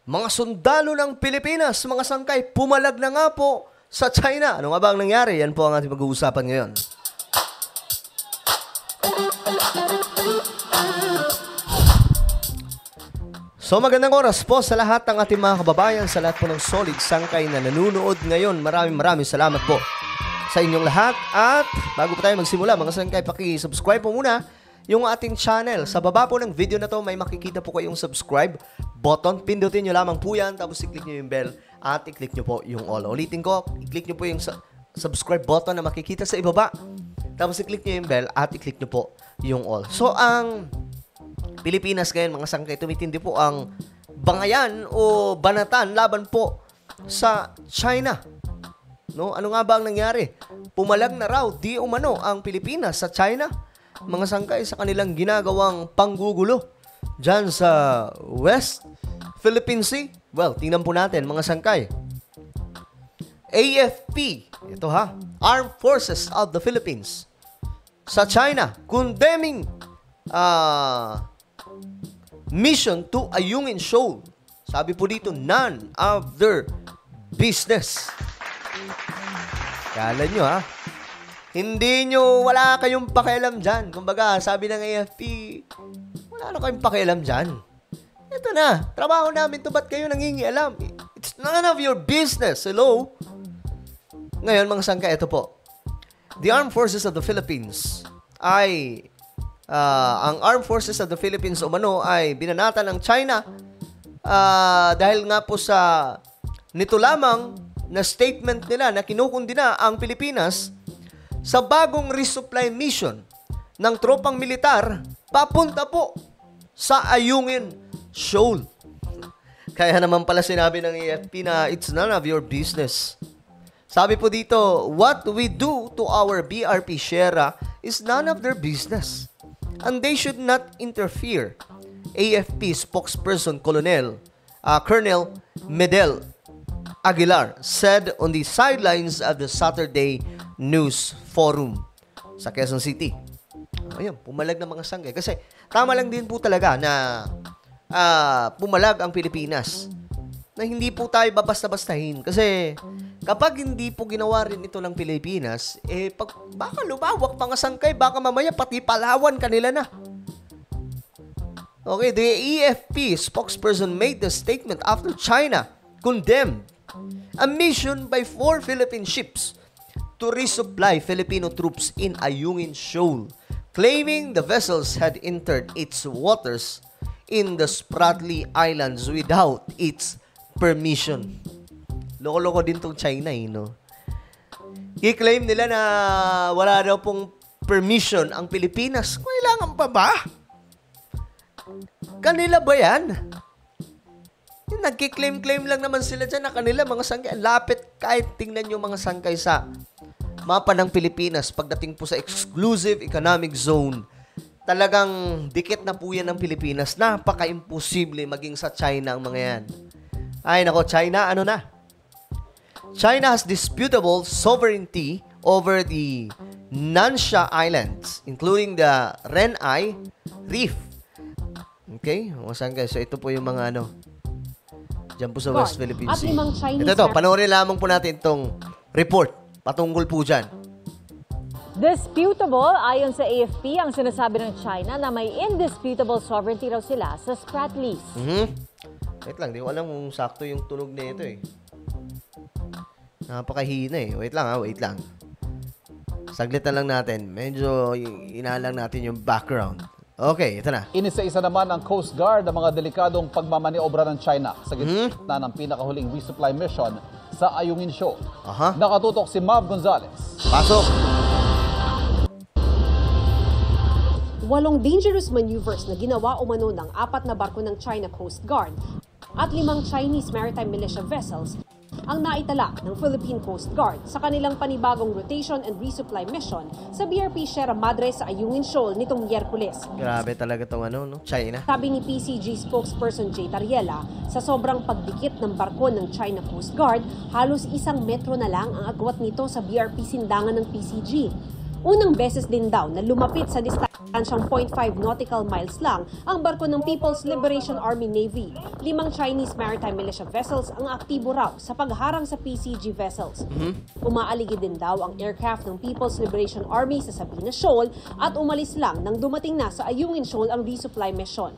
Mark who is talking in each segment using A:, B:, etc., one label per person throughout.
A: Mga sundalo ng Pilipinas, mga sangkay, pumalag na nga po sa China. Ano nga ba ang nangyari? Yan po ang ating pag-uusapan ngayon. So magandang oras po sa lahat ng ating mga kababayan, sa lahat po ng solid sangkay na nanunood ngayon. Maraming salamat po sa inyong lahat. At bago po tayo magsimula, mga sangkay, paki-subscribe po muna yung ating channel. Sa baba po ng video na to, may makikita po kayong subscribe button. Pindutin nyo lamang po yan, tapos i-click nyo yung bell at i-click nyo po yung all. Ulitin ko, i-click nyo po yung subscribe button na makikita sa ibaba. Tapos i-click nyo yung bell at i-click nyo po yung all. So, ang Pilipinas ngayon, mga sangkay, tumitindi po ang bangayan o banatan laban po sa China. No? Ano nga ba ang nangyari? Pumalag na raw di umano ang Pilipinas sa China, mga sangkay, sa kanilang ginagawang panggugulo dyan sa West Philippine Sea. Well, tingnan po natin, mga sangkay. AFP, ito ha, Armed Forces of the Philippines sa China, condemning mission to Ayungin Shoal. Sabi po dito, none of their business. Kala nyo ha, wala kayong pakialam dyan. Kumbaga, sabi ng AFP, wala na kayong pakialam dyan. Ito na, trabaho namin to, ba't kayo nangingialam? It's none of your business. Hello? Ngayon, mga sangka, ito po. The Armed Forces of the Philippines ay ang Armed Forces of the Philippines umano ay binanatan ng China dahil nga po sa nito lamang na statement nila na kinukundi na ang Pilipinas sa bagong resupply mission ng tropang militar papunta po sa Ayungin Shoal. Kaya naman pala sinabi ng AFP na it's none of your business. Sabi po dito, what we do to our BRP Sierra is none of their business. And they should not interfere. AFP spokesperson Colonel Medel Aguilar said on the sidelines of the Saturday News Forum sa Quezon City. Ayun, pumalag ng mga sangkay. Kasi tama lang din po talaga na pumalag ang Pilipinas. Na hindi po tayo babasta-bastahin. Kasi kapag hindi po ginawa rin ito ng Pilipinas, baka lumawak mga sangkay, baka mamaya pati Palawan kanila na. Okay, the AFP spokesperson made the statement after China condemned a mission by 4 Philippine ships to resupply Filipino troops in Ayungin Shoal, claiming the vessels had entered its waters in the Spratly Islands without its permission. Loko-loko din tong China no? I-claim nila na wala daw pong permission ang Pilipinas. Kailangan pa ba? Kanila ba yan? Nagkiklaim-claim lang naman sila dyan na kanila, mga sangkay. Lapit kahit tingnan nyo mga sangkay sa mapa ng Pilipinas pagdating po sa exclusive economic zone. Talagang dikit na po yan ng Pilipinas. Napaka-imposible maging sa China ang mga yan. Ay nako, China, ano na? China has disputable sovereignty over the Nansha Islands, including the Renai Reef. Okay? Masan guys, so ito po yung mga dyan po sa West Philippine Sea. Ito, panoorin lamang po natin itong report patungkol po dyan.
B: Disputable, ayon sa AFP, ang sinasabi ng China na may indisputable sovereignty raw sila sa Spratlys.
A: Wait lang, di ko alam kung sakto yung tunog na ito Napakahina Wait lang. Saglit na lang natin. Medyo inalang natin yung background. Okay, ito na.
C: Inisa-isa naman ang Coast Guard ang mga delikadong pagmamaniobra ng China sa gitna ng pinakahuling resupply mission sa Ayungin Shoal. Nakatutok si Mav Gonzalez.
A: Pasok!
D: 8 dangerous maneuvers na ginawa umano ng 4 na barko ng China Coast Guard at 5 Chinese maritime militia vessels ang naitala ng Philippine Coast Guard sa kanilang panibagong rotation and resupply mission sa BRP Sierra Madre sa Ayungin Shoal nitong Miyerkules.
A: Grabe talaga itong China.
D: Sabi ni PCG spokesperson Jay Tariela, sa sobrang pagdikit ng barko ng China Coast Guard, halos 1 metro na lang ang agwat nito sa BRP Sindangan ng PCG. Unang beses din daw na lumapit sa distansya Distansiyang 0.5 nautical miles lang ang barko ng People's Liberation Army Navy. 5 Chinese maritime militia vessels ang aktibo raw sa pagharang sa PCG vessels. Umaaligi din daw ang aircraft ng People's Liberation Army sa Sabina Shoal at umalis lang nang dumating na sa Ayungin Shoal ang resupply mission.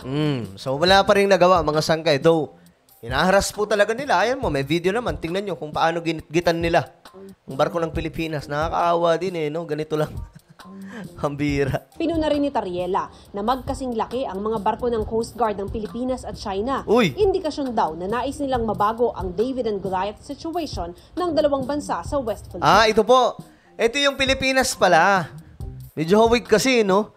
A: So wala pa rin nagawa mga sangkay. Though, hinaharas po talaga nila. Ayan mo, may video naman. Tingnan nyo kung paano ginit-gitan nila ang barko ng Pilipinas. Nakakaawa din no? Ganito lang. Ang bira.
D: Pinuna rin ni Tariela na magkasing laki ang mga barko ng Coast Guard ng Pilipinas at China.
A: Uy!
D: Indikasyon daw na nais nilang mabago ang David and Goliath situation ng dalawang bansa sa West Philippines.
A: Ito po. Ito yung Pilipinas pala. Medyo hawig kasi, no?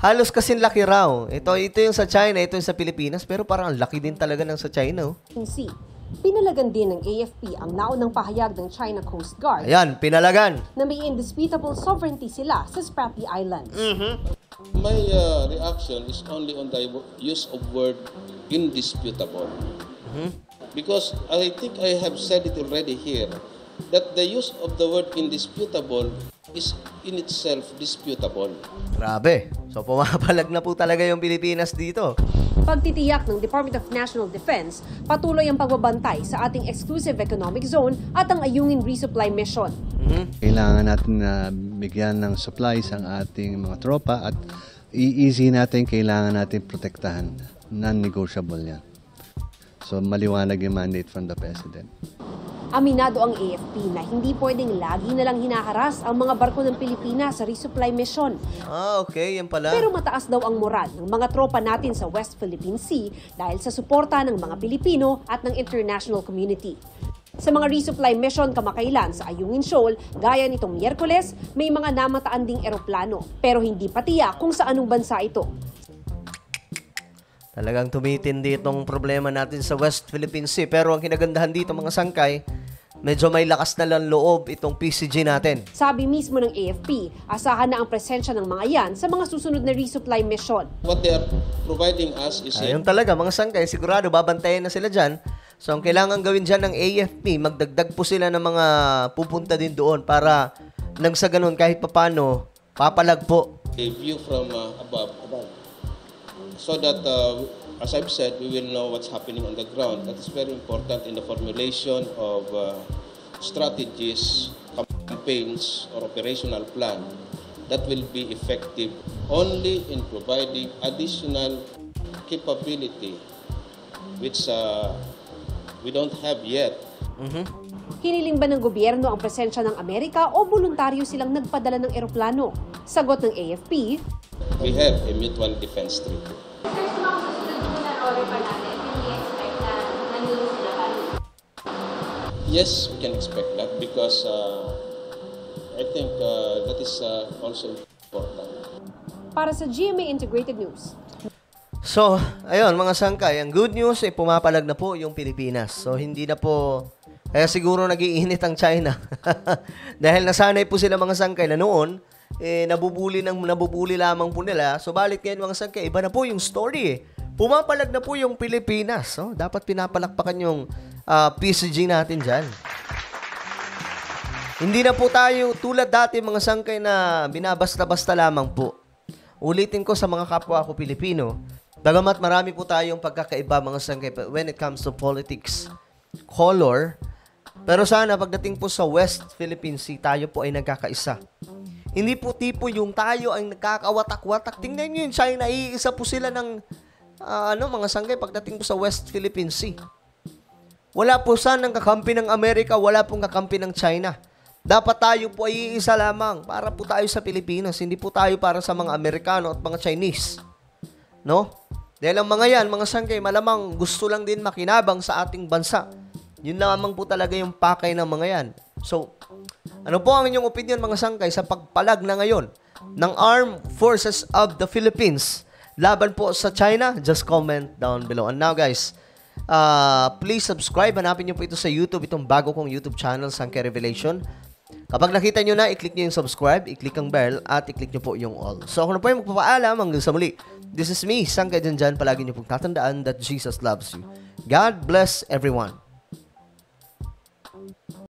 A: Halos kasing laki raw. Ito yung sa China, ito yung sa Pilipinas. Pero parang ang laki din talaga ng sa China, oh.
D: Sea. Pinalagan din ng AFP ang naunang pahayag ng China Coast Guard
A: Ayan, pinalagan.
D: na may indisputable sovereignty sila sa Spratly Islands.
E: My reaction is only on the use of word indisputable. Because I think I have said it already here, that the use of the word indisputable is in itself disputable.
A: Grabe. So pumapalag na po talaga yung Pilipinas dito.
D: Pagtitiyak ng Department of National Defense, patuloy ang pagbabantay sa ating exclusive economic zone at ang Ayungin resupply mission.
F: Kailangan natin na bigyan ng supplies ang ating mga tropa at i-easy natin, kailangan natin protektahan. Non-negotiable yan. So maliwanag yung mandate from the President.
D: Aminado ang AFP na hindi pwedeng lagi na lang hinaharas ang mga barko ng Pilipinas sa resupply mission.
A: Okay, yan pala.
D: Pero mataas daw ang moral ng mga tropa natin sa West Philippine Sea dahil sa suporta ng mga Pilipino at ng international community. Sa mga resupply mission kamakailan sa Ayungin Shoal, gaya nitong Miyerkules, may mga namataan ding eroplano pero hindi pa tiyak kung sa anong bansa ito.
A: Talagang tumitindi itong problema natin sa West Philippine Sea. Pero ang kinagandahan dito mga sangkay, medyo may lakas na lang loob itong PCG natin.
D: Sabi mismo ng AFP, asahan na ang presensya ng mga yan sa mga susunod na resupply mission.
E: What they are providing us is
A: Ayun talaga mga sangkay, sigurado babantayan na sila dyan. So ang kailangan gawin dyan ng AFP, magdagdag po sila ng mga pupunta din doon para nang sa ganun kahit papano, papalag po.
E: a view from above. So that, as I've said, we will know what's happening on the ground. That is very important in the formulation of strategies, campaigns, or operational plan that will be effective only in providing additional capability which we don't have yet.
D: Hiniling ba ng gobyerno ang presensya ng Amerika o voluntaryo silang nagpadala ng eroplano? Sagot ng AFP,
E: We have a mutual defense treaty. Yes, we can expect that because I think that is also important.
D: para sa GMA Integrated News.
A: So, ayun mga sangkay, ang good news ay pumapalag na po yung Pilipinas. So, hindi na po, kaya siguro nag-iinit ang China. Dahil nasanay po sila mga sangkay na noon, nabubuli lamang po nila. So, balik ngayon mga sangkay, iba na po yung story. Pumapalag na po yung Pilipinas. So, dapat pinapalakpakan yung PCG natin dyan. Hindi na po tayo tulad dati mga sangkay na binabasta-basta lamang po. Ulitin ko sa mga kapwa ko Pilipino, bagamat marami po tayong pagkakaiba mga sangkay when it comes to politics, color, pero sana pagdating po sa West Philippine Sea, tayo po ay nagkakaisa. Hindi po tipo yung tayo ay nagkakawatak-watak. Tingnan nyo yung China, iisa po sila ng mga sangkay pagdating po sa West Philippine Sea. Wala po sanang kakampi ng Amerika, wala pong kakampi ng China. Dapat tayo po ay iisa lamang para po tayo sa Pilipinas. Hindi po tayo para sa mga Amerikano at mga Chinese. No? Dahil ang mga yan, mga sangkay, malamang gusto lang din makinabang sa ating bansa. Yun lamang po talaga yung pakay ng mga yan. So, ano po ang inyong opinion mga sangkay sa pagpalag na ngayon ng Armed Forces of the Philippines laban po sa China? Just comment down below. And now guys, please subscribe. Hanapin nyo po ito sa YouTube, itong bago kong YouTube channel, Sangkay Revelation. Kapag nakita nyo na, i-click nyo yung subscribe, i-click ang bell, at i-click nyo po yung all. So ako na po yung magpapaalam hanggang sa muli. This is me, Sangkay Janjan. Palagi nyo pong tatandaan that Jesus loves you. God bless everyone.